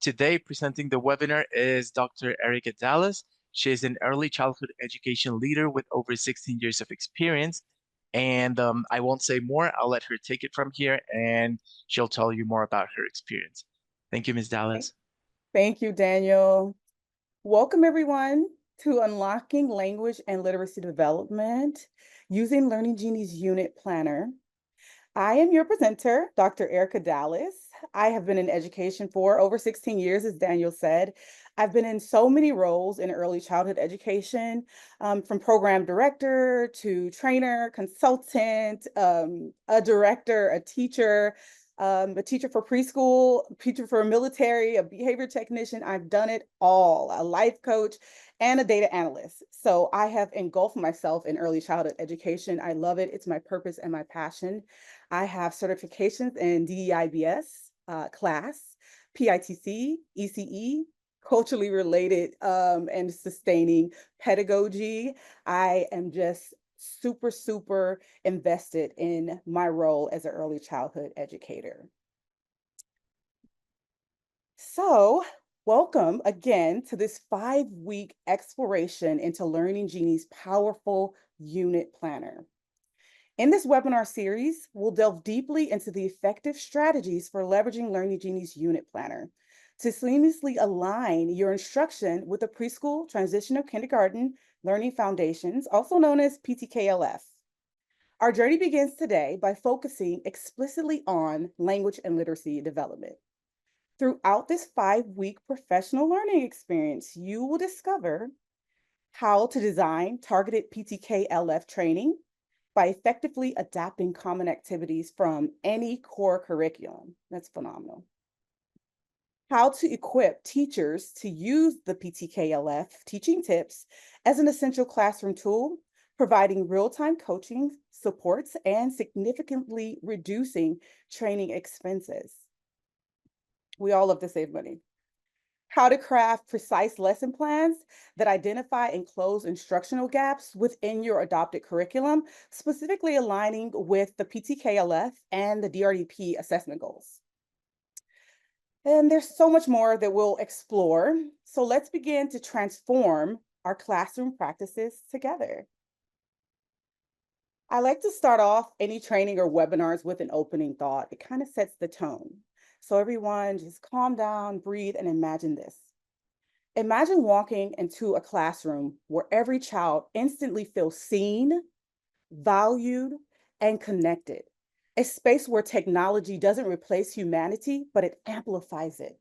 Today, presenting the webinar is Dr. Erica Dallas. She is an early childhood education leader with over 16 years of experience. And I won't say more. I'll let her take it from here and she'll tell you more about her experience. Thank you, Ms. Dallas. Thank you, Daniel. Welcome, everyone, to Unlocking Language and Literacy Development using Learning Genie's Unit Planner. I am your presenter, Dr. Erica Dallas. I have been in education for over 16 years, as Daniel said. I've been in so many roles in early childhood education, from program director to trainer, consultant, a director, a teacher for preschool, a teacher for military, a behavior technician. I've done it all, a life coach, and a data analyst. So I have engulfed myself in early childhood education. I love it. It's my purpose and my passion. I have certifications in DEIBS, class, PITC, ECE, culturally related and sustaining pedagogy. I am just super invested in my role as an early childhood educator. So, welcome again to this 5-week exploration into Learning Genie's powerful unit planner. In this webinar series, we'll delve deeply into the effective strategies for leveraging Learning Genie's unit planner to seamlessly align your instruction with the preschool transitional kindergarten learning foundations, also known as PTKLF. Our journey begins today by focusing explicitly on language and literacy development. Throughout this 5-week professional learning experience, you will discover how to design targeted PTKLF training by effectively adapting common activities from any core curriculum. That's phenomenal. How to equip teachers to use the PTKLF teaching tips as an essential classroom tool, providing real-time coaching supports and significantly reducing training expenses. We all love to save money. How to craft precise lesson plans that identify and close instructional gaps within your adopted curriculum, specifically aligning with the PTKLF and the DRDP assessment goals. And there's so much more that we'll explore. So let's begin to transform our classroom practices together. I like to start off any training or webinars with an opening thought. It kind of sets the tone. So everyone just calm down, breathe, and imagine this. Imagine walking into a classroom where every child instantly feels seen, valued, and connected. A space where technology doesn't replace humanity, but it amplifies it.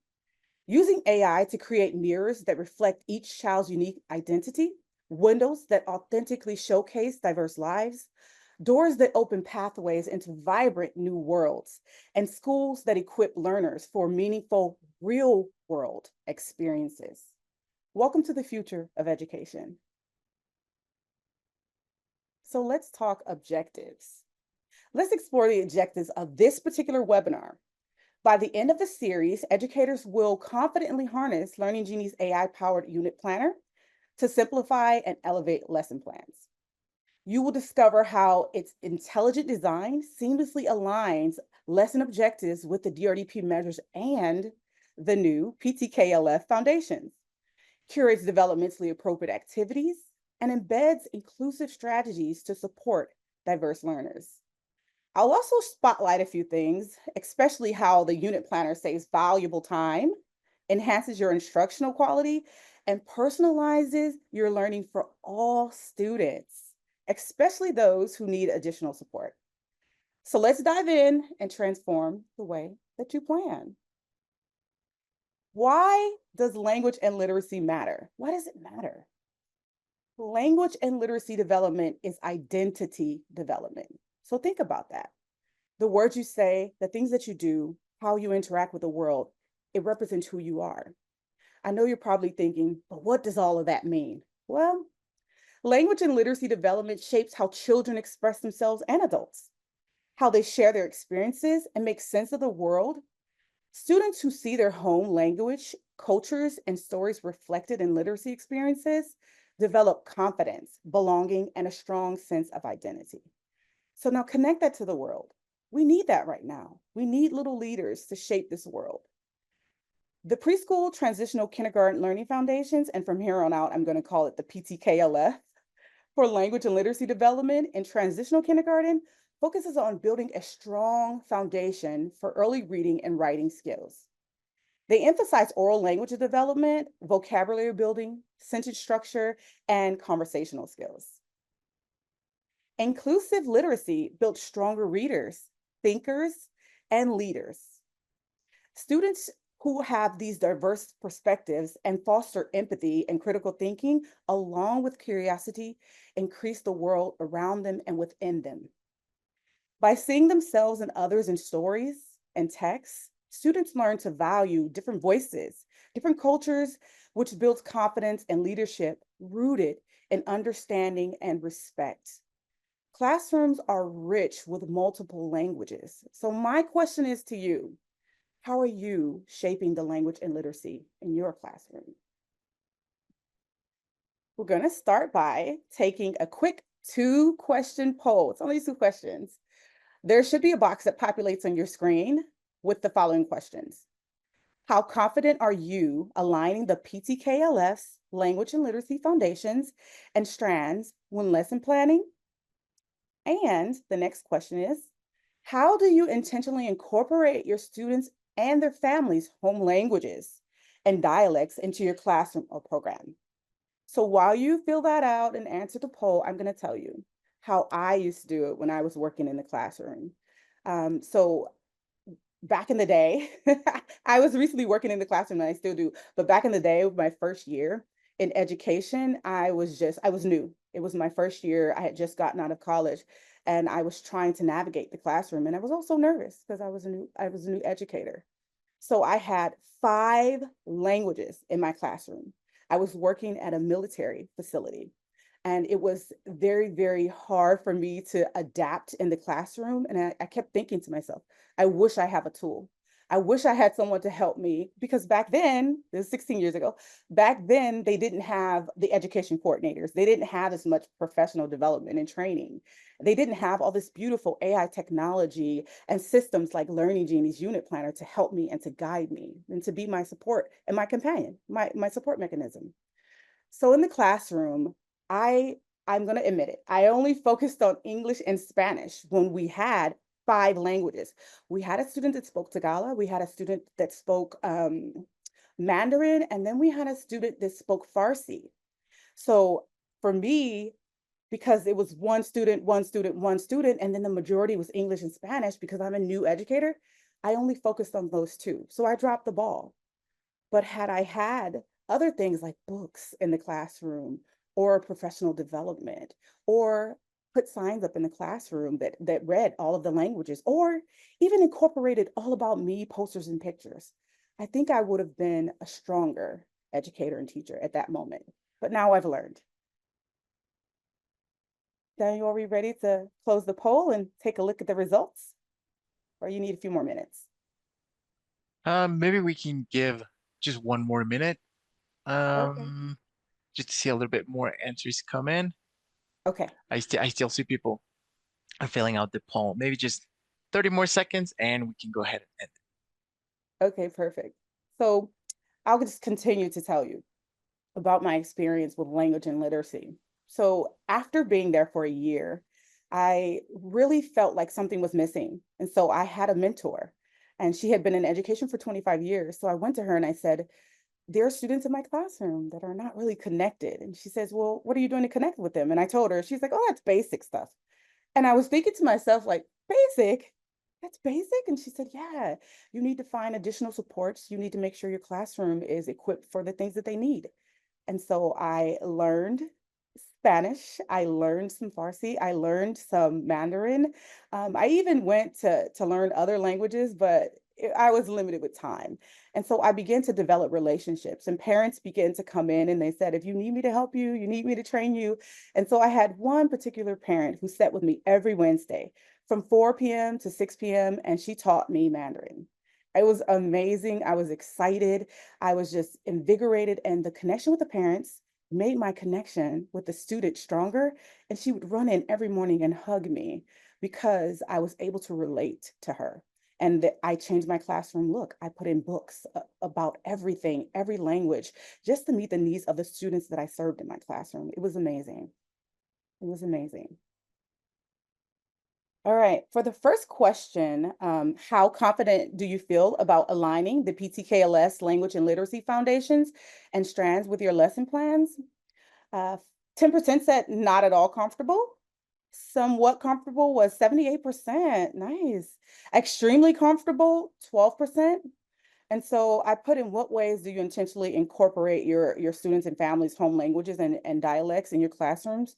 Using AI to create mirrors that reflect each child's unique identity, windows that authentically showcase diverse lives, doors that open pathways into vibrant new worlds, and schools that equip learners for meaningful real world experiences. Welcome to the future of education. So let's talk objectives. Let's explore the objectives of this particular webinar. By the end of the series, educators will confidently harness Learning Genie's AI-powered unit planner to simplify and elevate lesson plans. You will discover how its intelligent design seamlessly aligns lesson objectives with the DRDP measures and the new PTKLF foundations, curates developmentally appropriate activities, and embeds inclusive strategies to support diverse learners. I'll also spotlight a few things, especially how the unit planner saves valuable time, enhances your instructional quality, and personalizes your learning for all students, especially those who need additional support. So let's dive in and transform the way that you plan. Why does language and literacy matter? Why does it matter? Language and literacy development is identity development. So think about that. The words you say, the things that you do, how you interact with the world, it represents who you are. I know you're probably thinking, but what does all of that mean? Well, language and literacy development shapes how children express themselves and adults, how they share their experiences and make sense of the world. Students who see their home language, cultures, and stories reflected in literacy experiences develop confidence, belonging, and a strong sense of identity. So now connect that to the world. We need that right now. We need little leaders to shape this world. The preschool transitional kindergarten learning foundations, and from here on out, I'm going to call it the PTKLF for language and literacy development in transitional kindergarten, focuses on building a strong foundation for early reading and writing skills. They emphasize oral language development, vocabulary building, sentence structure, and conversational skills. Inclusive literacy builds stronger readers, thinkers, and leaders. Students who have these diverse perspectives and foster empathy and critical thinking, along with curiosity, increase the world around them and within them. By seeing themselves and others in stories and texts, students learn to value different voices, different cultures, which builds confidence and leadership rooted in understanding and respect. Classrooms are rich with multiple languages. So, my question is to you: how are you shaping the language and literacy in your classroom? We're going to start by taking a quick 2-question poll. It's only 2 questions. There should be a box that populates on your screen with the following questions. How confident are you aligning the PTKLS language and literacy foundations and strands when lesson planning? And the next question is, how do you intentionally incorporate your students and their families' home languages and dialects into your classroom or program? So while you fill that out and answer the poll, I'm going to tell you how I used to do it when I was working in the classroom. So back in the day, I was recently working in the classroom and I still do, but back in the day, my first year in education, I was new. It was my first year. I had just gotten out of college and I was trying to navigate the classroom and I was also nervous because I was a new educator. So I had 5 languages in my classroom. I was working at a military facility, and it was very, very hard for me to adapt in the classroom. And I kept thinking to myself, I wish I have a tool. I wish I had someone to help me because back then, this is 16 years ago, back then they didn't have the education coordinators. They didn't have as much professional development and training. They didn't have all this beautiful AI technology and systems like Learning Genie's unit planner to help me and to guide me and to be my support and my companion, my support mechanism. So in the classroom, I I'm going to admit it. I only focused on English and Spanish when we had 5 languages. We had a student that spoke Tagalog, we had a student that spoke Mandarin, and then we had a student that spoke Farsi. So for me, because it was one student, one student, one student, and then the majority was English and Spanish because I'm a new educator, I only focused on those two. So I dropped the ball. But had I had other things like books in the classroom or professional development or put signs up in the classroom that read all of the languages or even incorporated all about me posters and pictures, I think I would have been a stronger educator and teacher at that moment. But now I've learned. Daniel, are we ready to close the poll and take a look at the results? Or you need a few more minutes? Maybe we can give just one more minute, Okay. um, just to see a little bit more answers come in. Okay. I still see people are filling out the poll. Maybe just 30 more seconds, and we can go ahead and end Okay, perfect. So I'll just continue to tell you about my experience with language and literacy. So, after being there for a year, I really felt like something was missing. And so I had a mentor, and she had been in education for 25 years. So I went to her and I said, there are students in my classroom that are not really connected. And she says, well, what are you doing to connect with them? And I told her, she's like, oh, that's basic stuff. And I was thinking to myself, like, basic? That's basic? And she said, yeah, you need to find additional supports. You need to make sure your classroom is equipped for the things that they need. And so I learned Spanish, I learned some Farsi, I learned some Mandarin. I even went to learn other languages, but I was limited with time. And so I began to develop relationships, and parents began to come in and they said, if you need me to help you, you need me to train you. And so I had one particular parent who sat with me every Wednesday from 4 p.m. to 6 p.m., and she taught me Mandarin. It was amazing. I was excited. I was just invigorated, and the connection with the parents made my connection with the student stronger. And she would run in every morning and hug me because I was able to relate to her. And I changed my classroom look. I put in books about everything, every language, just to meet the needs of the students that I served in my classroom. It was amazing. It was amazing. All right. For the first question, how confident do you feel about aligning the PTKLS language and literacy foundations and strands with your lesson plans? Uh, 10% said not at all comfortable. Somewhat comfortable was 78%. Nice. Extremely comfortable, 12%. And so I put in what ways do you intentionally incorporate your students and families' home languages and dialects in your classrooms?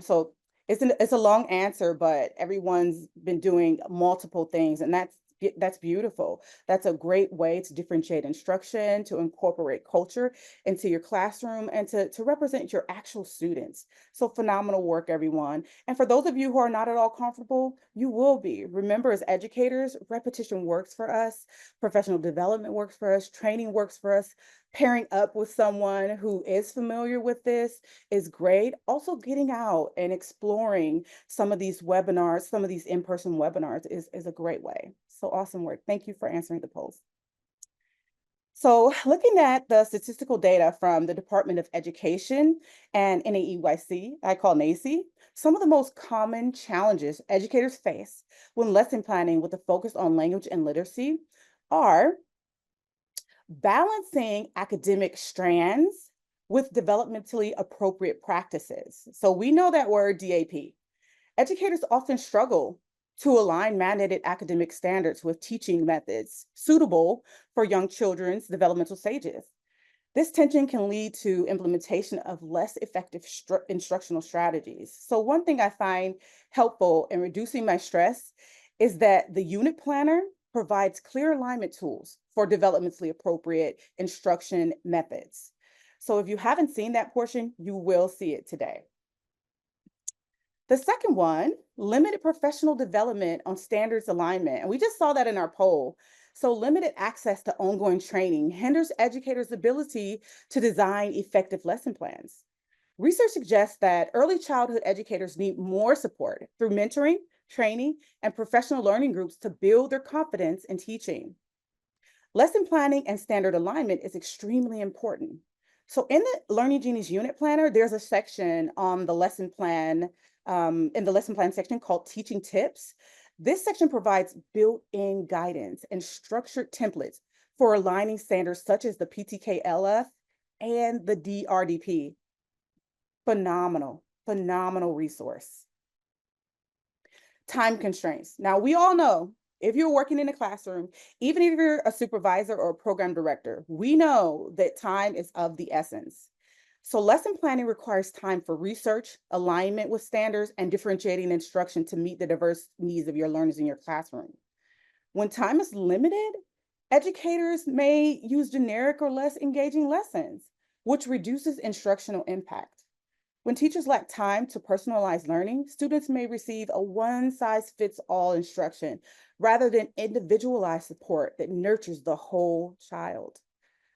So it's a long answer, but everyone's been doing multiple things, and that's beautiful. That's a great way to differentiate instruction, to incorporate culture into your classroom, and to represent your actual students. So phenomenal work, everyone. And for those of you who are not at all comfortable, you will be. Remember, as educators, repetition works for us. Professional development works for us, training works for us. Pairing up with someone who is familiar with this is great. Also, getting out and exploring some of these webinars, some of these in-person webinars is a great way. So awesome work. Thank you for answering the poll. So, looking at the statistical data from the Department of Education and NAEYC, I call NACE, some of the most common challenges educators face when lesson planning with a focus on language and literacy are balancing academic strands with developmentally appropriate practices. So we know that word DAP. Educators often struggle to align mandated academic standards with teaching methods suitable for young children's developmental stages. This tension can lead to implementation of less effective instructional strategies. So one thing I find helpful in reducing my stress is that the unit planner provides clear alignment tools for developmentally appropriate instruction methods. So if you haven't seen that portion, you will see it today. The second one, limited professional development on standards alignment. And we just saw that in our poll. So, limited access to ongoing training hinders educators' ability to design effective lesson plans. Research suggests that early childhood educators need more support through mentoring, training, and professional learning groups to build their confidence in teaching. Lesson planning and standard alignment is extremely important. So in the Learning Genie's unit planner, there's a section on the lesson plan, in the lesson plan section called Teaching Tips. This section provides built-in guidance and structured templates for aligning standards such as the PTKLF and the DRDP. Phenomenal, phenomenal resource. Time constraints. Now, we all know if you're working in a classroom, even if you're a supervisor or a program director, we know that time is of the essence. So, lesson planning requires time for research, alignment with standards, and differentiating instruction to meet the diverse needs of your learners in your classroom. When time is limited, educators may use generic or less engaging lessons, which reduces instructional impact. When teachers lack time to personalize learning, students may receive a one size fits all instruction rather than individualized support that nurtures the whole child.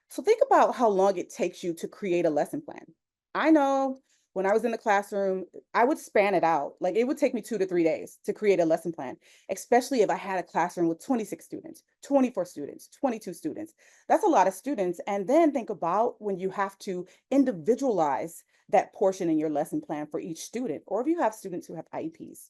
So think about how long it takes you to create a lesson plan. I know when I was in the classroom, I would span it out. Like it would take me 2 to 3 days to create a lesson plan, especially if I had a classroom with 26 students, 24 students, 22 students. That's a lot of students. And then think about when you have to individualize that portion in your lesson plan for each student, or if you have students who have IEPs.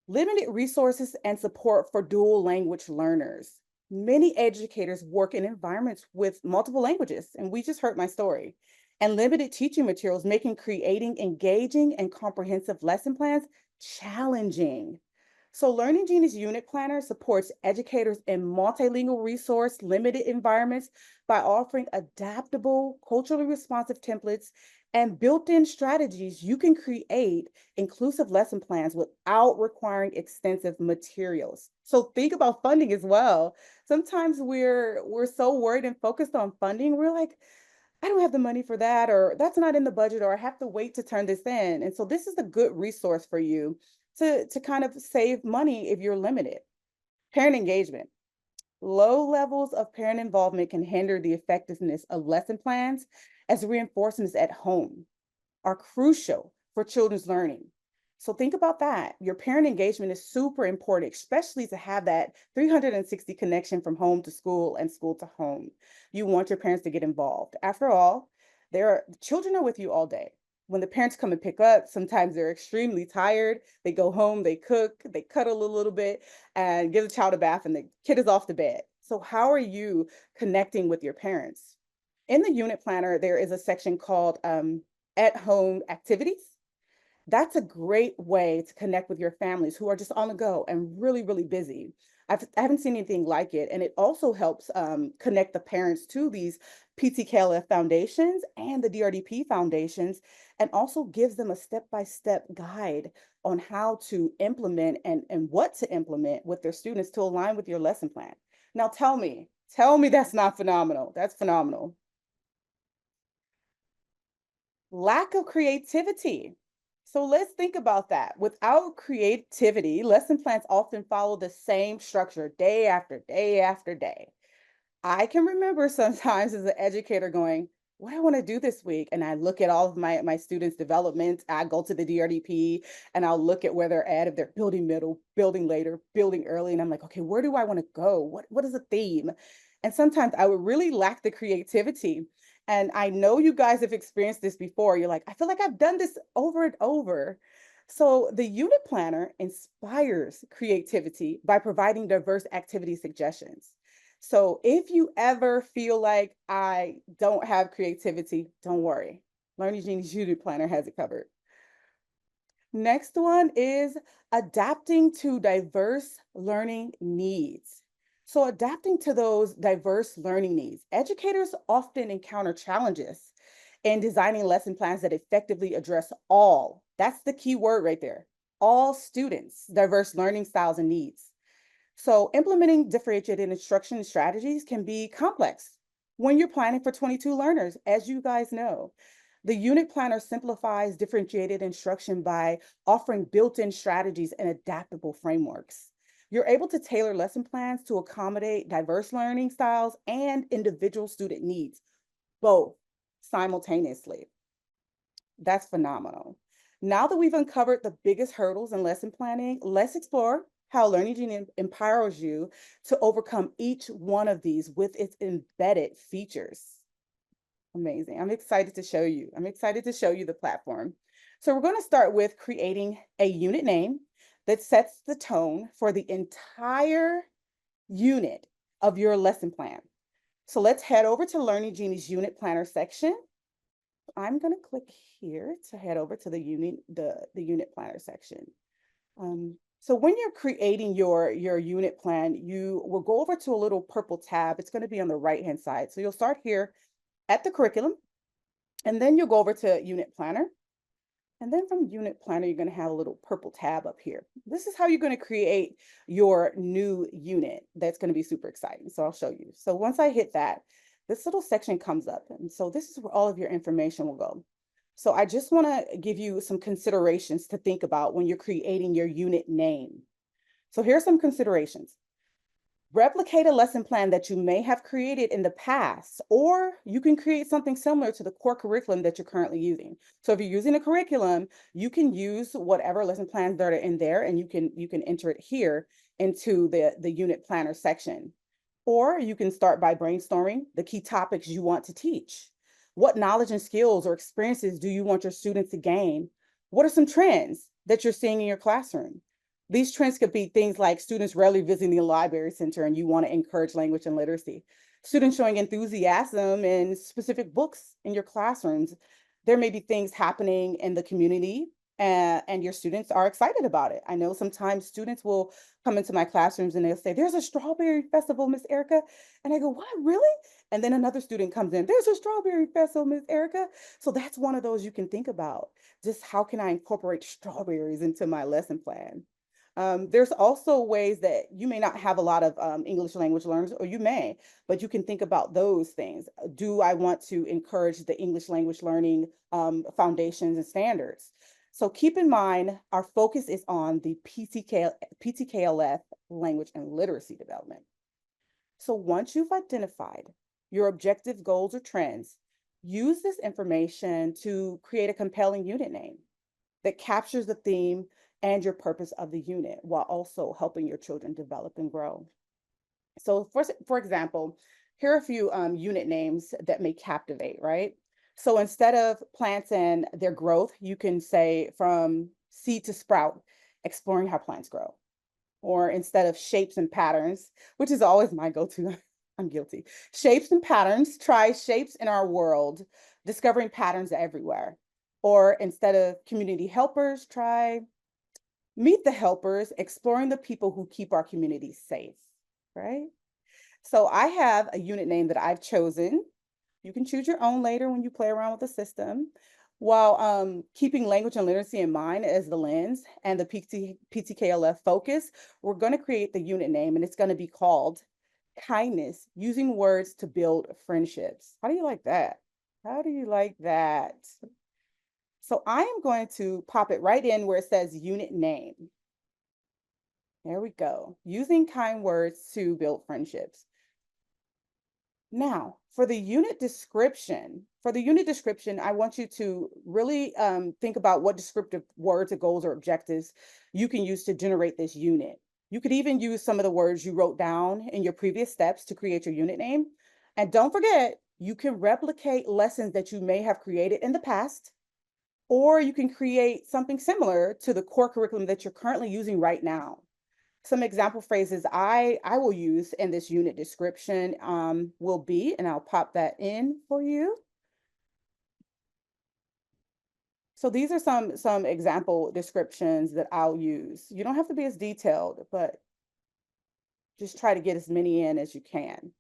Limited resources and support for dual language learners. Many educators work in environments with multiple languages, and we just heard my story, and limited teaching materials, making creating engaging and comprehensive lesson plans challenging. So, Learning Genie's Unit Planner supports educators in multilingual resource limited environments by offering adaptable, culturally responsive templates and built in strategies. You can create inclusive lesson plans without requiring extensive materials. So think about funding as well. Sometimes we're so worried and focused on funding. We're like, I don't have the money for that, or that's not in the budget, or I have to wait to turn this in. And so this is a good resource for you to kind of save money if you're limited. Parent engagement. Low levels of parent involvement can hinder the effectiveness of lesson plans as reinforcements at home are crucial for children's learning. So think about that. Your parent engagement is super important, especially to have that 360 connection from home to school and school to home. You want your parents to get involved. After all, children are with you all day. When the parents come and pick up, sometimes they're extremely tired. They go home, they cook, they cuddle a little bit, and give the child a bath, and the kid is off to bed. So, how are you connecting with your parents? In the unit planner, there is a section called at home activities. That's a great way to connect with your families who are just on the go and really, really busy. I haven't seen anything like it. And it also helps connect the parents to these PTKLF foundations and the DRDP foundations, and also gives them a step by step guide on how to implement and what to implement with their students to align with your lesson plan. Now, tell me that's not phenomenal. That's phenomenal. Lack of creativity. So let's think about that. Without creativity, lesson plans often follow the same structure day after day after day. I can remember sometimes as an educator going, what do I want to do this week? And I look at all of my students' development. I go to the DRDP and I'll look at where they're at, if they're building middle, building later, building early. And I'm like, okay, where do I want to go? What is the theme? And sometimes I would really lack the creativity. And I know you guys have experienced this before. You're like, I feel like I've done this over and over. So the unit planner inspires creativity by providing diverse activity suggestions. So if you ever feel like I don't have creativity, don't worry. Learning Genie's unit planner has it covered. Next one is adapting to diverse learning needs. So, adapting to those diverse learning needs, educators often encounter challenges in designing lesson plans that effectively address that's the key word right there, all students' diverse learning styles and needs. So, implementing differentiated instruction strategies can be complex when you're planning for 22 learners, as you guys know. The unit planner simplifies differentiated instruction by offering built in strategies and adaptable frameworks. You're able to tailor lesson plans to accommodate diverse learning styles and individual student needs, both simultaneously. That's phenomenal. Now that we've uncovered the biggest hurdles in lesson planning, let's explore how Learning Genie empowers you to overcome each one of these with its embedded features. Amazing. I'm excited to show you. I'm excited to show you the platform. So we're going to start with creating a unit name that sets the tone for the entire unit of your lesson plan. So let's head over to Learning Genie's unit planner section. I'm going to click here to head over to the unit planner section. So when you're creating your unit plan, you will go over to a little purple tab. It's going to be on the right hand side. So you'll start here at the curriculum, and then you'll go over to unit planner. And then from unit planner, you're going to have a little purple tab up here. This is how you're going to create your new unit. That's going to be super exciting. So I'll show you. So once I hit that, this little section comes up. And so this is where all of your information will go. So I just want to give you some considerations to think about when you're creating your unit name. So here's some considerations. Replicate a lesson plan that you may have created in the past, or you can create something similar to the core curriculum that you're currently using. So if you're using a curriculum, you can use whatever lesson plans that are in there, and you can enter it here into the unit planner section. Or you can start by brainstorming the key topics you want to teach. What knowledge and skills or experiences do you want your students to gain? What are some trends that you're seeing in your classroom? These trends could be things like students rarely visiting the library center and you want to encourage language and literacy. Students showing enthusiasm in specific books in your classrooms. There may be things happening in the community, and your students are excited about it. I know sometimes students will come into my classrooms and they'll say, there's a strawberry festival, Miss Erica. And I go, what, really? And then another student comes in, there's a strawberry festival, Miss Erica. So that's one of those you can think about. Just how can I incorporate strawberries into my lesson plan? There's also ways that you may not have a lot of English language learners, or you may, but you can think about those things. Do I want to encourage the English language learning foundations and standards? So keep in mind, our focus is on the PTKLF language and literacy development. So once you've identified your objective goals or trends, use this information to create a compelling unit name. that captures the theme and your purpose of the unit while also helping your children develop and grow. So for example, here are a few unit names that may captivate, right? So instead of plants and their growth, you can say from seed to sprout, exploring how plants grow. Or instead of shapes and patterns, which is always my go-to, I'm guilty. Shapes and patterns, try shapes in our world, discovering patterns everywhere. Or instead of community helpers, try meet the helpers, exploring the people who keep our community safe, right? So I have a unit name that I've chosen. You can choose your own later when you play around with the system. While keeping language and literacy in mind as the lens and the PTKLF focus, we're going to create the unit name and it's going to be called Kindness, using words to build friendships. How do you like that? How do you like that? So I am going to pop it right in where it says unit name. There we go. Using kind words to build friendships. Now, for the unit description, I want you to really think about what descriptive words or goals or objectives you can use to generate this unit. You could even use some of the words you wrote down in your previous steps to create your unit name. And don't forget, you can replicate lessons that you may have created in the past, or you can create something similar to the core curriculum that you're currently using right now. Some example phrases I will use in this unit description will be, and I'll pop that in for you. So these are some example descriptions that I'll use. You don't have to be as detailed, but just try to get as many in as you can.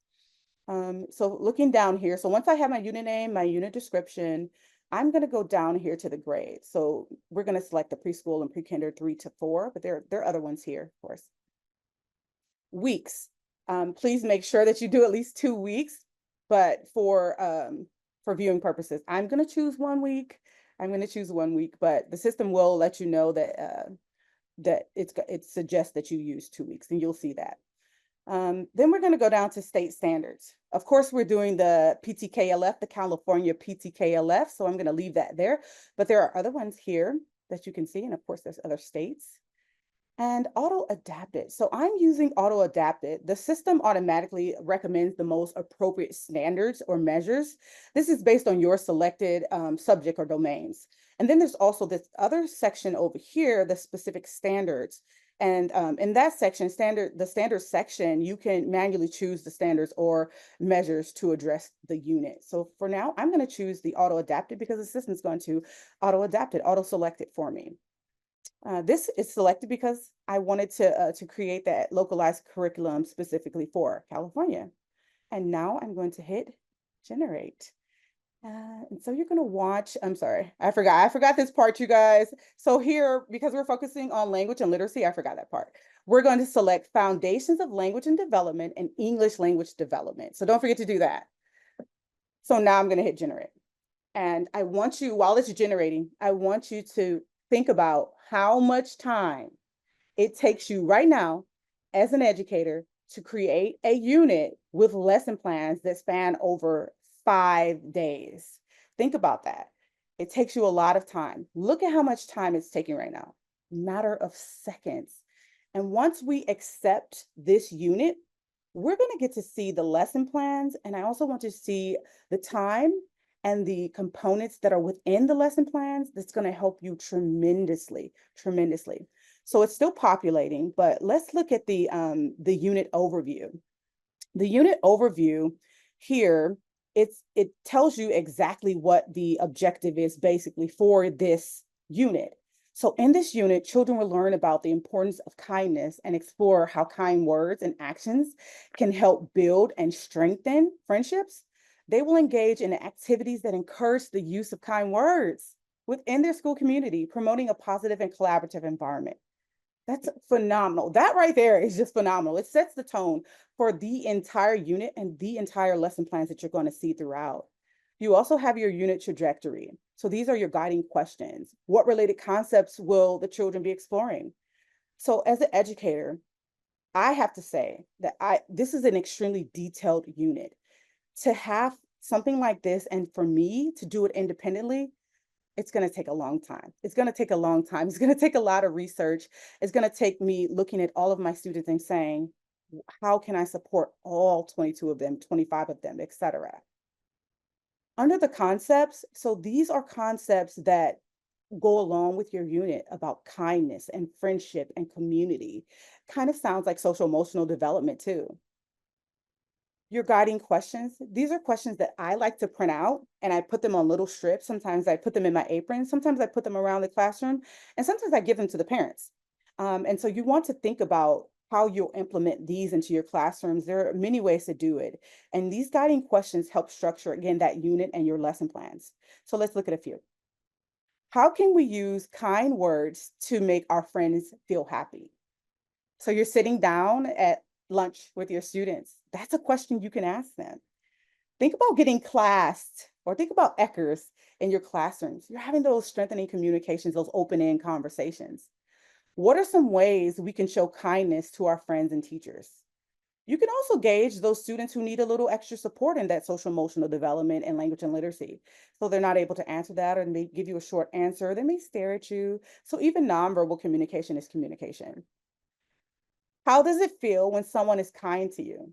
So looking down here, so once I have my unit name, my unit description, I'm going to go down here to the grades. So we're going to select the preschool and pre-kinder 3 to 4, but there are other ones here, of course. Weeks. Please make sure that you do at least 2 weeks, but for viewing purposes, I'm going to choose 1 week. I'm going to choose 1 week, but the system will let you know that that it suggests that you use 2 weeks, and you'll see that. Then we're going to go down to state standards. Of course, we're doing the PTKLF, the California PTKLF, so I'm going to leave that there. But there are other ones here that you can see, and of course, there's other states. And auto adapted. So I'm using auto adapted. The system automatically recommends the most appropriate standards or measures. This is based on your selected subject or domains. And then there's also this other section over here, the specific standards. And in that section, the standard section, you can manually choose the standards or measures to address the unit. So for now, I'm going to choose the auto adapted because the system is going to auto adapt it, auto select it for me. This is selected because I wanted to create that localized curriculum specifically for California. And now I'm going to hit generate. And so you're going to watch, I'm sorry, I forgot this part, you guys. So here, because we're focusing on language and literacy, I forgot that part. We're going to select foundations of language and development and English language development. So don't forget to do that. So now I'm going to hit generate. And I want you, while it's generating, I want you to think about how much time it takes you right now as an educator to create a unit with lesson plans that span over 5 days. Think about that. It takes you a lot of time. Look at how much time it's taking right now. Matter of seconds. And once we accept this unit, we're going to get to see the lesson plans. And I also want to see the time and the components that are within the lesson plans. That's going to help you tremendously, tremendously. So it's still populating, but let's look at the unit overview. The unit overview here, it tells you exactly what the objective is basically for this unit. So in this unit, children will learn about the importance of kindness and explore how kind words and actions can help build and strengthen friendships. They will engage in activities that encourage the use of kind words within their school community, promoting a positive and collaborative environment. That's phenomenal. That right there is just phenomenal. It sets the tone for the entire unit and the entire lesson plans that you're going to see throughout. You also have your unit trajectory. So these are your guiding questions. What related concepts will the children be exploring? So as an educator, I have to say that this is an extremely detailed unit. To have something like this and for me to do it independently, It's going to take a long time. It's going to take a long time. It's going to take a lot of research. It's going to take me looking at all of my students and saying, how can I support all 22 of them, 25 of them, etc. Under the concepts, so these are concepts that go along with your unit about kindness and friendship and community. Kind of sounds like social emotional development too. Your guiding questions, these are questions that I like to print out and I put them on little strips. Sometimes I put them in my apron, sometimes I put them around the classroom, and sometimes I give them to the parents. And so you want to think about how you'll implement these into your classrooms. There are many ways to do it. And these guiding questions help structure, again, that unit and your lesson plans. So let's look at a few. How can we use kind words to make our friends feel happy? So you're sitting down at lunch with your students. That's a question you can ask them. Think about getting classed or think about Eckers in your classrooms. You're having those strengthening communications, those open-end conversations. What are some ways we can show kindness to our friends and teachers? You can also gauge those students who need a little extra support in that social emotional development and language and literacy. So they're not able to answer that or they give you a short answer. They may stare at you. So even nonverbal communication is communication. How does it feel when someone is kind to you?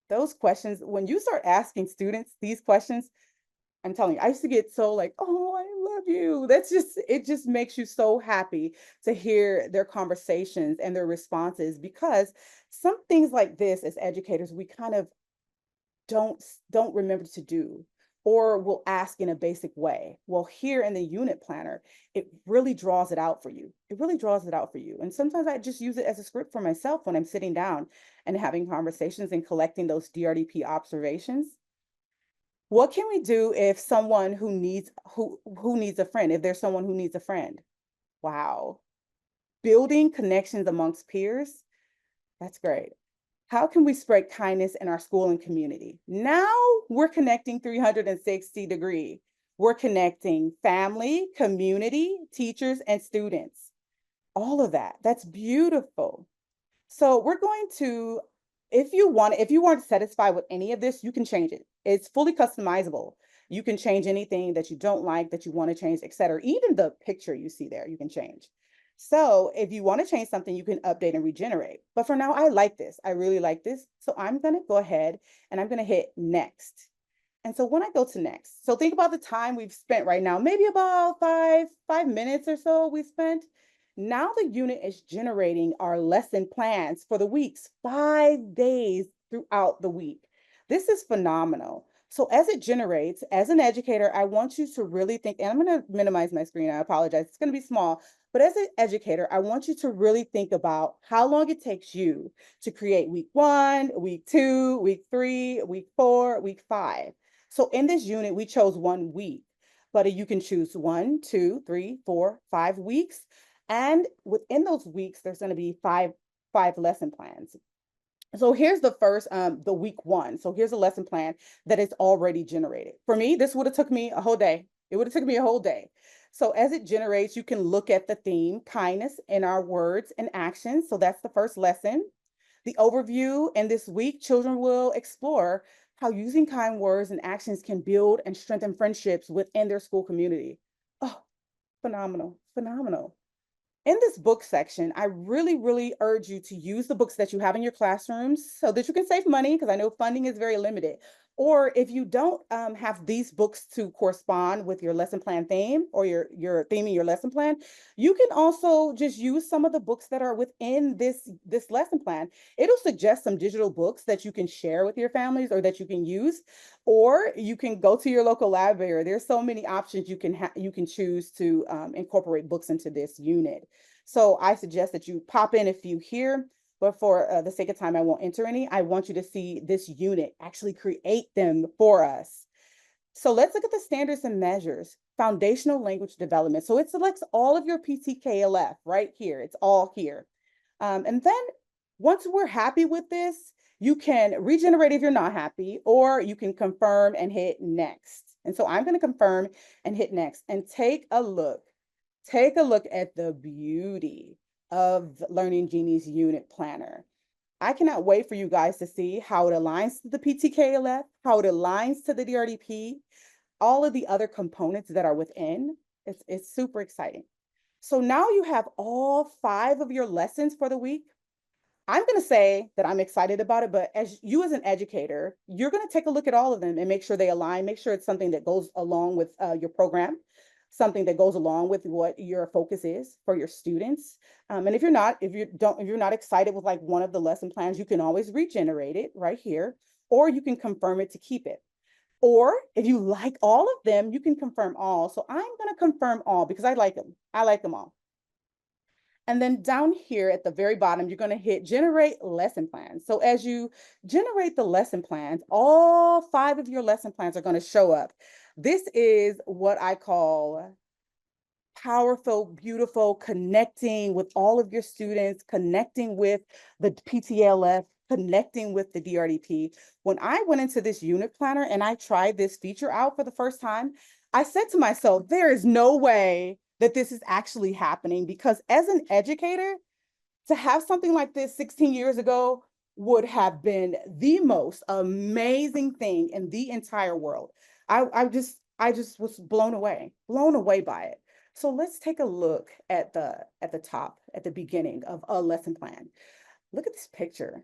Those questions, when you start asking students these questions, I'm telling you, I used to get so like, oh, I love you. That's just, it just makes you so happy to hear their conversations and their responses because some things like this as educators, we kind of don't remember to do or will ask in a basic way. Well, here in the unit planner, it really draws it out for you. It really draws it out for you. And sometimes I just use it as a script for myself when I'm sitting down and having conversations and collecting those DRDP observations. What can we do if someone who needs a friend, if there's someone who needs a friend? Wow. Building connections amongst peers, that's great. How can we spread kindness in our school and community? Now we're connecting 360-degree. We're connecting family, community, teachers, and students. All of that. That's beautiful. So we're going to, if you weren't satisfied with any of this, you can change it. It's fully customizable. You can change anything that you don't like, that you want to change, etc. Even the picture you see there, you can change. So if you want to change something, you can update and regenerate. But for now, I like this. I really like this. So I'm going to go ahead and I'm going to hit next. And so when I go to next, so think about the time we've spent right now, maybe about 5 minutes or so we spent. Now the unit is generating our lesson plans for the weeks, 5 days throughout the week. This is phenomenal. So as it generates, as an educator, I want you to really think, and I'm going to minimize my screen. I apologize. It's going to be small. But as an educator, I want you to really think about how long it takes you to create week 1, week 2, week 3, week 4, week 5. So in this unit, we chose 1 week, but you can choose 1, 2, 3, 4, 5 weeks. And within those weeks, there's going to be five lesson plans. So here's the first, the week 1. So here's a lesson plan that is already generated. For me, this would have took me a whole day. It would have taken me a whole day. So as it generates, you can look at the theme, kindness in our words and actions. So that's the first lesson. The overview, and this week, children will explore how using kind words and actions can build and strengthen friendships within their school community. Oh, phenomenal, phenomenal. In this book section, I really, really urge you to use the books that you have in your classrooms so that you can save money because I know funding is very limited. Or if you don't have these books to correspond with your lesson plan theme or your theme in your lesson plan, you can also just use some of the books that are within this lesson plan. It'll suggest some digital books that you can share with your families or that you can use, or you can go to your local library. There's so many options you can choose to incorporate books into this unit. So I suggest that you pop in a few here, but for the sake of time, I won't enter any. I want you to see this unit actually create them for us. So let's look at the standards and measures, foundational language development. So it selects all of your PTKLF right here. It's all here. And then once we're happy with this, you can regenerate if you're not happy, or you can confirm and hit next. And so I'm going to confirm and hit next and take a look. Take a look at the beauty of Learning Genie's unit planner. I cannot wait for you guys to see how it aligns to the PTKLF, how it aligns to the DRDP. all of the other components that are within. It's super exciting. So now you have all 5 of your lessons for the week. I'm going to say that I'm excited about it, but as you as an educator, you're going to take a look at all of them and make sure they align, make sure it's something that goes along with your program, something that goes along with what your focus is for your students. And if you're not excited with like one of the lesson plans, you can always regenerate it right here, or you can confirm it to keep it. Or if you like all of them, you can confirm all. So I'm going to confirm all because I like them. I like them all. And then down here at the very bottom, you're going to hit generate lesson plans. So as you generate the lesson plans, all 5 of your lesson plans are going to show up. This is what I call powerful, beautiful, connecting with all of your students, connecting with the PTLF, connecting with the DRDP. When I went into this unit planner and I tried this feature out for the first time, I said to myself, there is no way that this is actually happening, because as an educator, to have something like this 16 years ago would have been the most amazing thing in the entire world. I just was blown away by it. So let's take a look at the top, at the beginning of a lesson plan. Look at this picture.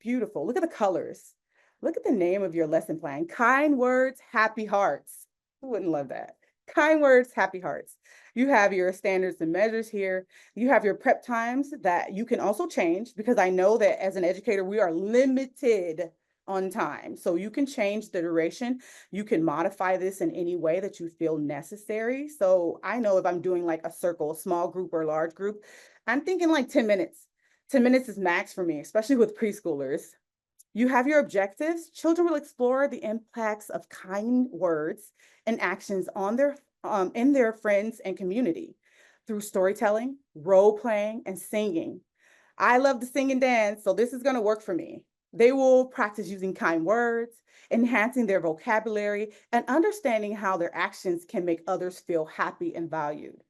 Beautiful. Look at the colors. Look at the name of your lesson plan. Kind words, happy hearts. Who wouldn't love that? Kind words, happy hearts. You have your standards and measures here. You have your prep times that you can also change, because I know that as an educator, we are limited on time. So you can change the duration. You can modify this in any way that you feel necessary. So I know if I'm doing like a circle, small group or large group, I'm thinking like 10 minutes. 10 minutes is max for me, especially with preschoolers. You have your objectives. Children will explore the impacts of kind words and actions on their in their friends and community through storytelling, role playing, and singing. I love to sing and dance, so this is going to work for me. They will practice using kind words, enhancing their vocabulary, and understanding how their actions can make others feel happy and valued.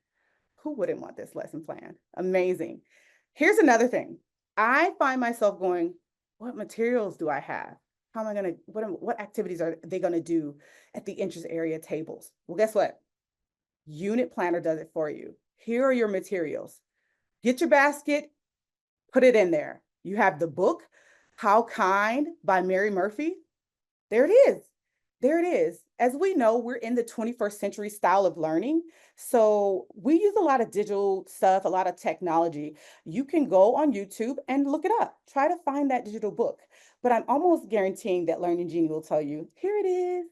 Who wouldn't want this lesson plan? Amazing. Here's another thing. I find myself going, what materials do I have? How am I going to, what activities are they going to do at the interest area tables? Well, guess what? Unit Planner does it for you. Here are your materials. Get your basket, put it in there. You have the book, How Kind by Mary Murphy. There it is. There it is. As we know, we're in the 21st century style of learning. So we use a lot of digital stuff, a lot of technology. You can go on YouTube and look it up. Try to find that digital book. But I'm almost guaranteeing that Learning Genie will tell you, here it is.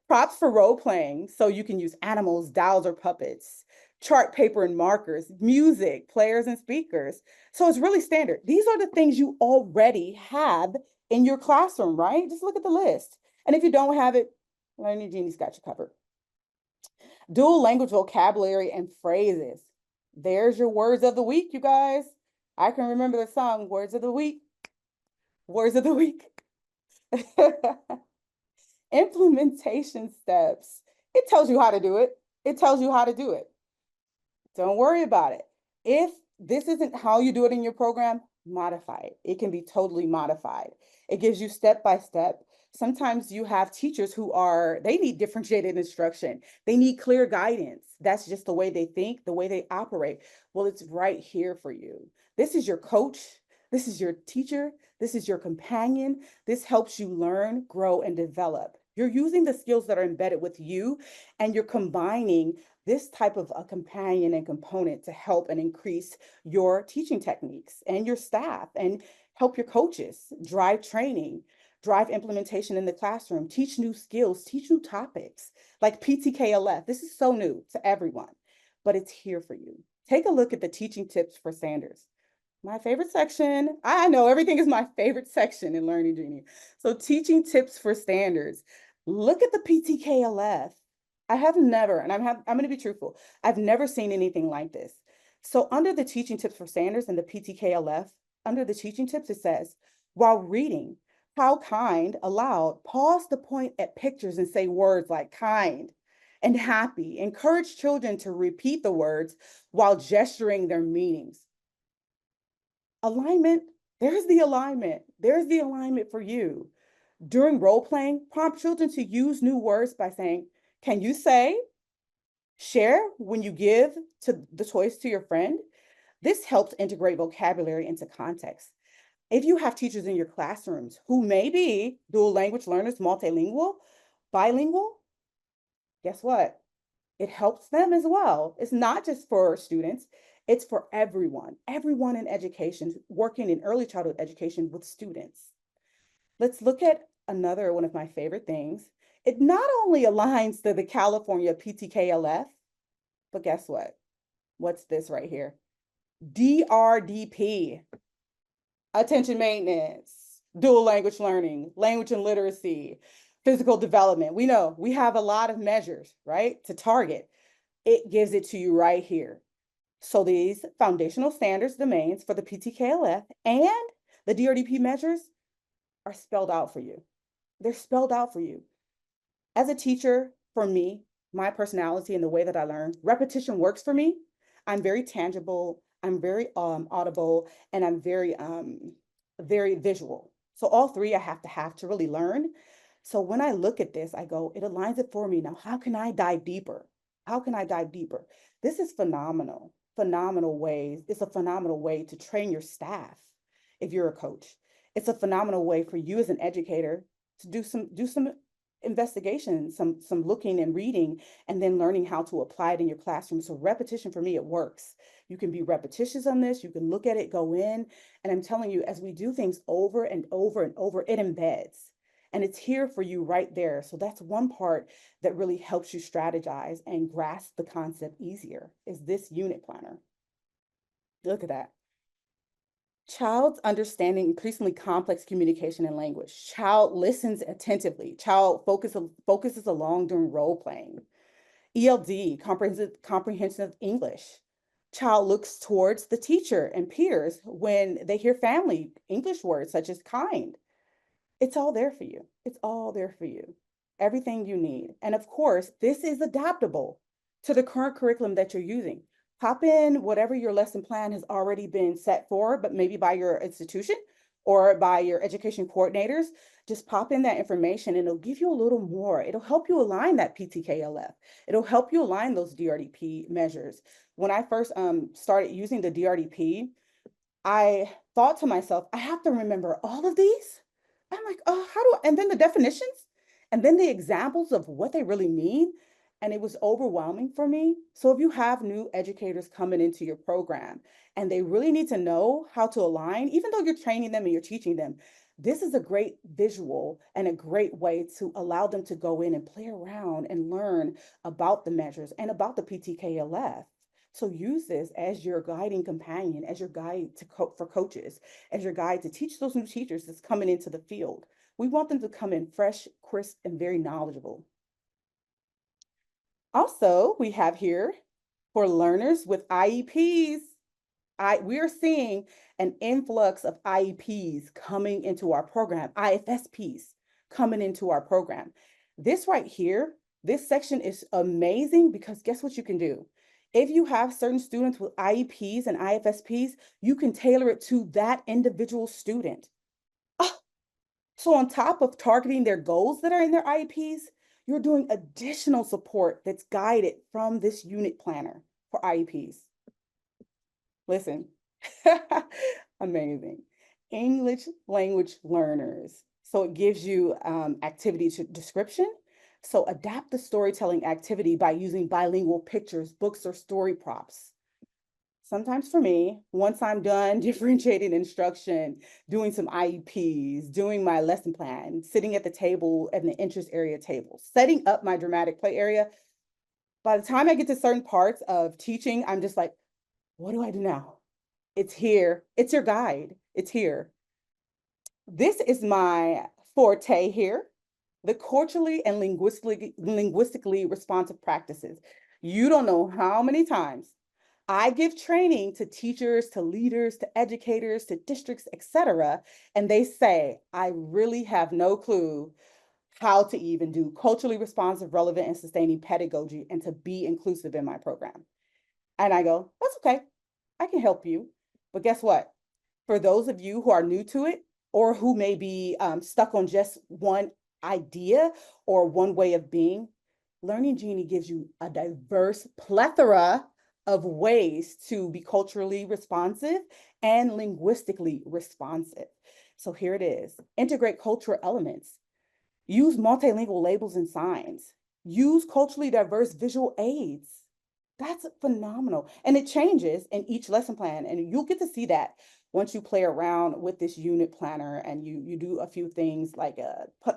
Props for role playing. So you can use animals, dolls, or puppets, chart paper and markers, music, players, and speakers. So it's really standard. These are the things you already have in your classroom, right? Just look at the list. And if you don't have it, Learning Genie's got you covered. Dual language vocabulary and phrases. There's your words of the week, you guys. I can remember the song, Words of the Week, Words of the Week. Implementation steps. It tells you how to do it. It tells you how to do it. Don't worry about it. If this isn't how you do it in your program, modify it. It can be totally modified. It gives you step by step. Sometimes you have teachers they need differentiated instruction. They need clear guidance. That's just the way they think, the way they operate. Well, it's right here for you. This is your coach. This is your teacher. This is your companion. This helps you learn, grow, and develop. You're using the skills that are embedded with you, and you're combining this type of a companion and component to help and increase your teaching techniques and your staff, and help your coaches drive training, drive implementation in the classroom, teach new skills, teach new topics like PTKLF. This is so new to everyone, but it's here for you. Take a look at the teaching tips for Sanders. My favorite section. I know everything is my favorite section in Learning Genie. So teaching tips for standards. Look at the PTKLF. I have never, and I'm going to be truthful, I've never seen anything like this. So under the teaching tips for standards and the PTKLF, under the teaching tips, it says, while reading, how kind aloud, pause to point at pictures and say words like kind and happy. Encourage children to repeat the words while gesturing their meanings. Alignment, there's the alignment. There's the alignment for you. During role playing, prompt children to use new words by saying, can you say, share when you give to the choice to your friend? This helps integrate vocabulary into context. If you have teachers in your classrooms who may be dual language learners, multilingual, bilingual, guess what? It helps them as well. It's not just for students, it's for everyone in education, working in early childhood education with students. Let's look at another one of my favorite things. It not only aligns to the California PTKLF, but guess what? What's this right here? DRDP, attention maintenance, dual language learning, language and literacy, physical development. We know we have a lot of measures, right, to target. It gives it to you right here. So these foundational standards domains for the PTKLF and the DRDP measures are spelled out for you. They're spelled out for you. As a teacher, for me, my personality and the way that I learn, repetition works for me. I'm very tangible, I'm very audible, and I'm very visual. So all three I have to really learn. So when I look at this, I go, it aligns it for me. Now, how can I dive deeper? How can I dive deeper? This is phenomenal. Phenomenal ways. It's a phenomenal way to train your staff if you're a coach. It's a phenomenal way for you as an educator to do some investigation, some looking and reading, and then learning how to apply it in your classroom. So repetition for me, it works. You can be repetitious on this. You can look at it, go in, and I'm telling you, as we do things over and over and over, it embeds. And it's here for you right there. So that's one part that really helps you strategize and grasp the concept easier is this unit planner. Look at that. Child's understanding increasingly complex communication and language. Child listens attentively. Child focuses along during role playing. ELD, comprehensive English. Child looks towards the teacher and peers when they hear family English words such as kind. It's all there for you. It's all there for you. Everything you need. And of course, this is adaptable to the current curriculum that you're using. Pop in whatever your lesson plan has already been set for, but maybe by your institution or by your education coordinators. Just pop in that information and it'll give you a little more. It'll help you align that PTKLF. It'll help you align those DRDP measures. When I first started using the DRDP, I thought to myself, I have to remember all of these. I'm like, oh, how do I? And then the definitions and then the examples of what they really mean. And it was overwhelming for me. So if you have new educators coming into your program and they really need to know how to align, even though you're training them and you're teaching them, this is a great visual and a great way to allow them to go in and play around and learn about the measures and about the PTKLF. So use this as your guiding companion, as your guide for coaches, as your guide to teach those new teachers that's coming into the field. We want them to come in fresh, crisp, and very knowledgeable. Also, we have here for learners with IEPs. We are seeing an influx of IEPs coming into our program, IFSPs coming into our program. This right here, this section is amazing because guess what you can do? If you have certain students with IEPs and IFSPs, you can tailor it to that individual student. Ah, so on top of targeting their goals that are in their IEPs, you're doing additional support that's guided from this unit planner for IEPs. Listen, amazing. English language learners. So it gives you activity to description. So adapt the storytelling activity by using bilingual pictures, books, or story props. Sometimes for me, once I'm done differentiating instruction, doing some IEPs, doing my lesson plan, sitting at the table at the interest area table, setting up my dramatic play area, by the time I get to certain parts of teaching, I'm just like, what do I do now? It's here. It's your guide. It's here. This is my forte here, the culturally and linguistically responsive practices. You don't know how many times I give training to teachers, to leaders, to educators, to districts, etc., and they say, I really have no clue how to even do culturally responsive, relevant, and sustaining pedagogy and to be inclusive in my program. And I go, that's okay. I can help you. But guess what? For those of you who are new to it, or who may be stuck on just one idea or one way of being, Learning Genie gives you a diverse plethora of ways to be culturally responsive and linguistically responsive. So here it is. Integrate cultural elements. Use multilingual labels and signs. Use culturally diverse visual aids. That's phenomenal. And it changes in each lesson plan. And you'll get to see that once you play around with this unit planner and you do a few things like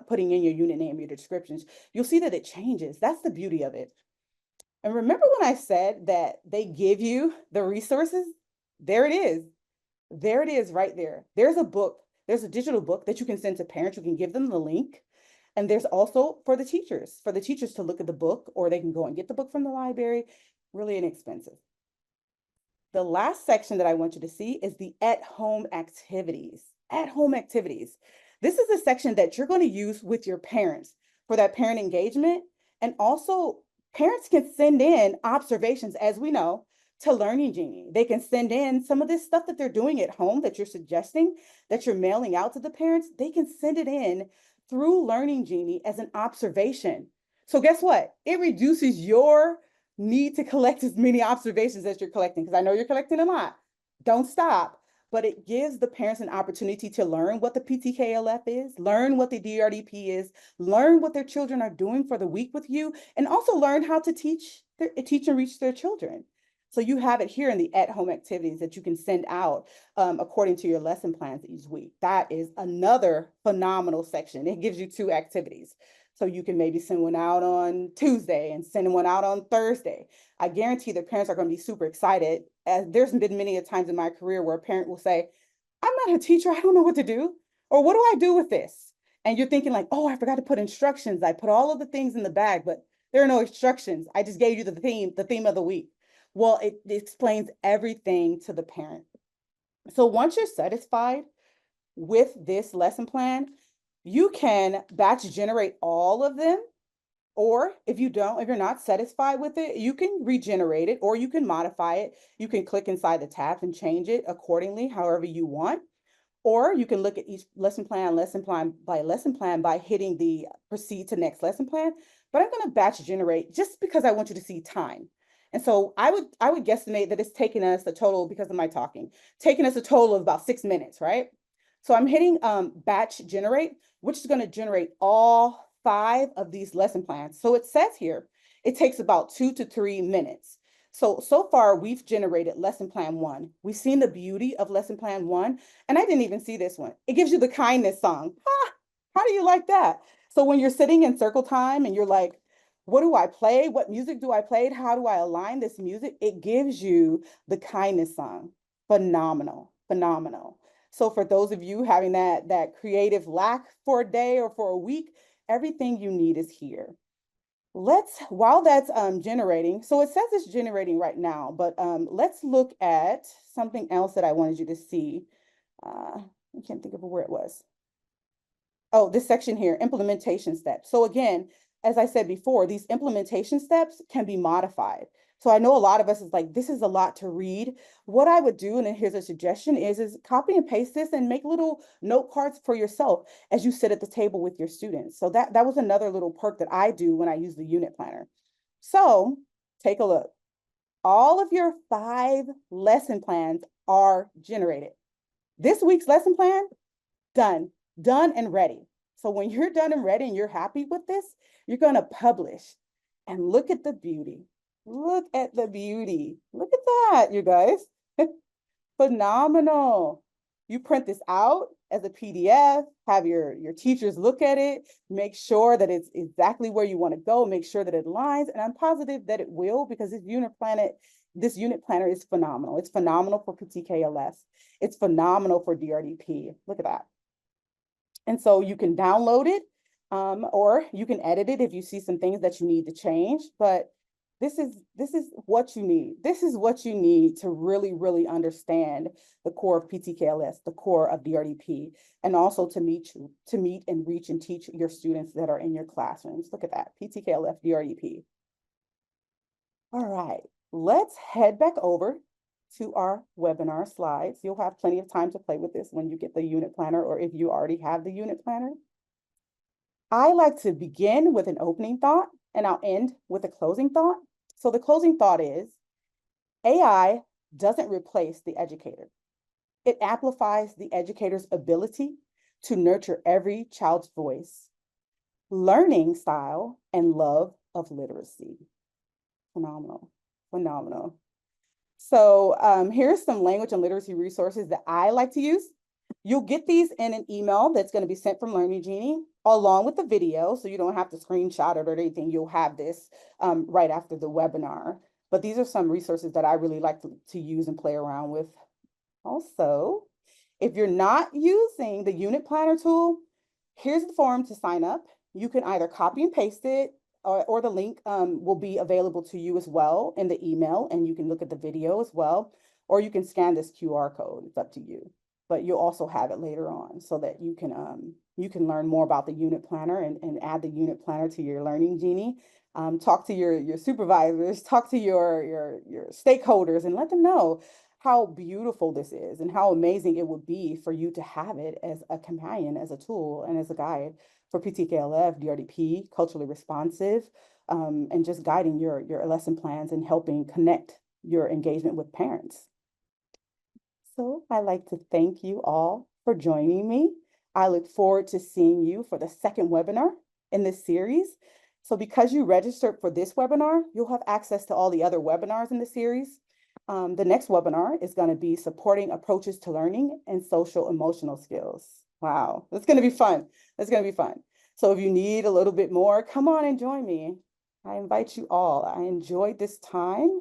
putting in your unit name, your descriptions, you'll see that it changes. That's the beauty of it. And remember when I said that they give you the resources? There it is. There it is right there. There's a book, there's a digital book that you can send to parents. You can give them the link. And there's also for the teachers to look at the book, or they can go and get the book from the library, really inexpensive. The last section that I want you to see is the at-home activities. At-home activities. This is a section that you're going to use with your parents for that parent engagement. And also, parents can send in observations, as we know, to Learning Genie. They can send in some of this stuff that they're doing at home that you're suggesting, that you're mailing out to the parents. They can send it in through Learning Genie as an observation. So guess what? It reduces your need to collect as many observations as you're collecting, because I know you're collecting a lot. Don't stop. But it gives the parents an opportunity to learn what the PTKLF is, learn what the DRDP is, learn what their children are doing for the week with you, and also learn how to teach and reach their children. So you have it here in the at-home activities that you can send out according to your lesson plans each week. That is another phenomenal section. It gives you 2 activities. So you can maybe send one out on Tuesday and send one out on Thursday. I guarantee the parents are going to be super excited. As there's been many a times in my career where a parent will say, I'm not a teacher, I don't know what to do. Or what do I do with this? And you're thinking like, oh, I forgot to put instructions. I put all of the things in the bag, but there are no instructions. I just gave you the theme of the week. Well, it explains everything to the parent. So once you're satisfied with this lesson plan, you can batch generate all of them. Or if you're not satisfied with it, you can regenerate it or you can modify it. You can click inside the tab and change it accordingly, however you want. Or you can look at each lesson plan by hitting the proceed to next lesson plan. But I'm going to batch generate just because I want you to see time. And so I would guesstimate that it's taking us a total, because of my talking, taking us a total of about 6 minutes, right? So I'm hitting batch generate, which is going to generate all 5 of these lesson plans. So it says here, it takes about 2 to 3 minutes. So far we've generated lesson plan 1. We've seen the beauty of lesson plan 1. And I didn't even see this one. It gives you the kindness song. How do you like that? So when you're sitting in circle time and you're like, what do I play? What music do I play? How do I align this music? It gives you the kindness song. Phenomenal, phenomenal. So for those of you having that creative lack for a day or for a week, everything you need is here. While that's generating, so it says it's generating right now, but let's look at something else that I wanted you to see. I can't think of where it was. Oh, this section here, implementation steps. So again, as I said before, these implementation steps can be modified. So I know a lot of us is like, this is a lot to read. What I would do, and then here's a suggestion, is copy and paste this and make little note cards for yourself as you sit at the table with your students. So that was another little perk that I do when I use the unit planner. So take a look. All of your 5 lesson plans are generated. This week's lesson plan, done and ready. So when you're done and ready and you're happy with this, you're going to publish. And look at the beauty. Look at the beauty. Look at that, you guys. Phenomenal. You print this out as a PDF, have your teachers look at it, make sure that it's exactly where you want to go, make sure that it aligns. And I'm positive that it will, because this unit planner is phenomenal. It's phenomenal for PTKLS. It's phenomenal for DRDP. Look at that. And so you can download it or you can edit it if you see some things that you need to change. But this is what you need. This is what you need to really, really understand the core of PTKLS, the core of DRDP, and also to meet and reach and teach your students that are in your classrooms. Look at that, PTKLF, DRDP. All right, let's head back over to our webinar slides. You'll have plenty of time to play with this when you get the unit planner or if you already have the unit planner. I like to begin with an opening thought and I'll end with a closing thought. So the closing thought is AI doesn't replace the educator. It amplifies the educator's ability to nurture every child's voice, learning style, and love of literacy. Phenomenal, phenomenal. So here's some language and literacy resources that I like to use. You'll get these in an email that's going to be sent from Learning Genie along with the video. So you don't have to screenshot it or anything. You'll have this right after the webinar. But these are some resources that I really like to use and play around with. Also, if you're not using the unit planner tool, here's the form to sign up. You can either copy and paste it or the link will be available to you as well in the email and you can look at the video as well, or you can scan this QR code. It's up to you, but you'll also have it later on so that you can learn more about the unit planner and add the unit planner to your Learning Genie. Talk to your supervisors, talk to your stakeholders and let them know how beautiful this is and how amazing it would be for you to have it as a companion, as a tool, and as a guide for PTKLF, DRDP, culturally responsive, and just guiding your lesson plans and helping connect your engagement with parents. So I'd like to thank you all for joining me. I look forward to seeing you for the second webinar in this series. So because you registered for this webinar, you'll have access to all the other webinars in the series. The next webinar is going to be supporting approaches to learning and social emotional skills. Wow, that's going to be fun. That's going to be fun. So if you need a little bit more, come on and join me. I invite you all. I enjoyed this time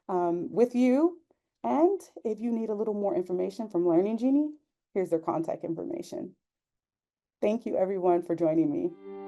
with you. And if you need a little more information from Learning Genie, here's their contact information. Thank you everyone for joining me.